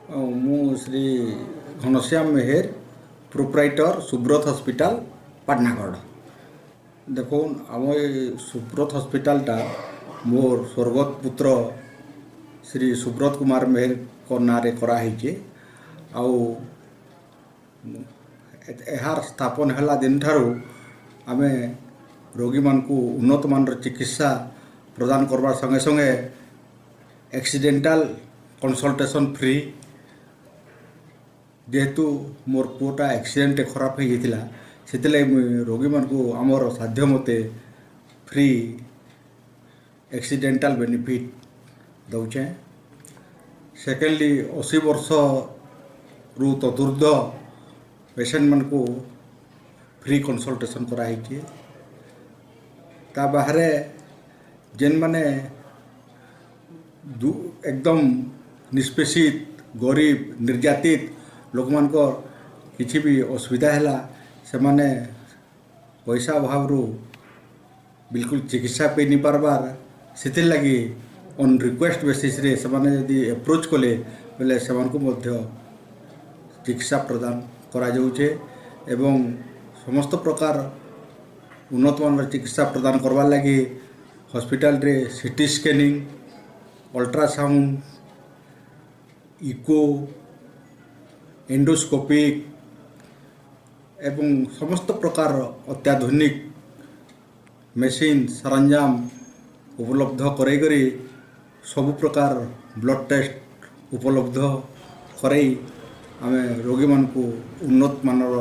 ମୁଁ Shri Ghanshyam Meher proprietor Subrata hospital Patnagarh. ଦେଖୁନ୍ ଆମ ଏ ସୁବ୍ରତ ହସ୍ପିଟାଲଟା मोर स्वर्गत पुत्र श्री सुब्रत कुमार मेहर को नारे कराई आहार स्थापन है दिन ठारू आमे रोगी मान को उन्नत मान चिकित्सा प्रदान करवार संगे संगे एक्सीडेंटल कंसल्टेशन फ्री जेहेतु मोर पुओटा एक्सीडेंट खराब हो जाता से रोगी मान को आमर साध्य मते फ्री एक्सीडेंटल बेनिफिट दौचे। सेकेंडली 80 वर्ष रु तदूर्ध पेसेंट मान को फ्री कंसल्टेशन कराई ता बाहरे जेन माने एकदम निष्पेषित गरीब निर्यातित लोक मान को किसी भी असुविधा है से माने पैसा अभाव बिल्कुल चिकित्सा पे नहीं पारबार से लगी ऑन रिक्वेस्ट बेसिस रे से माने यदि अप्रोच कले बोले से को मध्य चिकित्सा प्रदान करा जाउछे एवं समस्त प्रकार उन्नत मान चिकित्सा प्रदान करवार लगी हॉस्पिटल रे सीटी स्कैनिंग अल्ट्रासाउंड इको एंडोस्कोपिक एवं समस्त प्रकार अत्याधुनिक मेसीन सरंजाम उपलब्ध करी सब प्रकार ब्लड टेस्ट उपलब्ध करई आमे रोगी मान को उन्नत मानर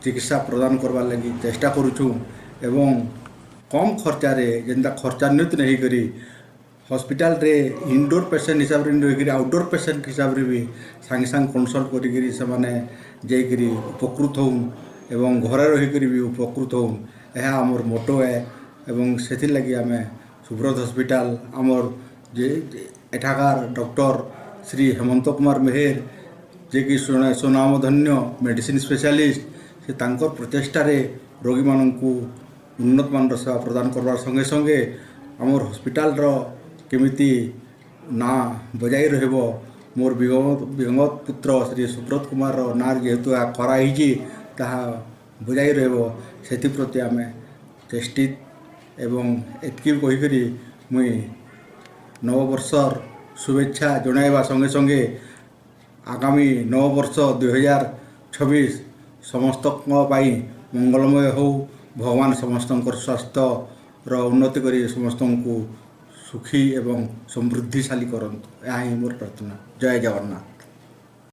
चिकित्सा प्रदान करवार लगी चेष्टा करुचु एवं कम खर्चारे जेनता खर्चान्वित नहीं करी हॉस्पिटल रे इंडोर पेशेंट हिसाब रे रही आउटडोर पेशेंट हिसाब रे भी सांगे सांग कंसल्ट करी से माने जाइकरी उपकृत हों एवं घरे रही भी उपकृत हों यह आमर मोटो है एवं से लगी आमे सुब्रत हॉस्पिटल आमर जे एठाकार डॉक्टर श्री हेमंत कुमार मेहर जे कि सुनामधन्य मेडिसिन स्पेशलिस्ट से तांकर प्रचेष्टार रोगी मान को उन्नत मान सेवा प्रदान करवार संगे संगे आमर हॉस्पिटल केमिति ना बजाई रहिबो मोर विगत पुत्र श्री सुब्रत कुमार नार जेहेतु कराई ताहा बजाई रहिबो सेति प्रति आमे चेष्टित एवं एतकी कहीकरी मुई नववर्षर शुभेच्छा जणाइबा संगे संगे आगामी नववर्ष 2026 समस्त मंगलमय हो भगवान समस्त स्वास्थ्य उन्नति करी समस्त को सुखी एवं समृद्धिशाली करंतु यह ही मोर प्रार्थना। जय जगन्नाथ।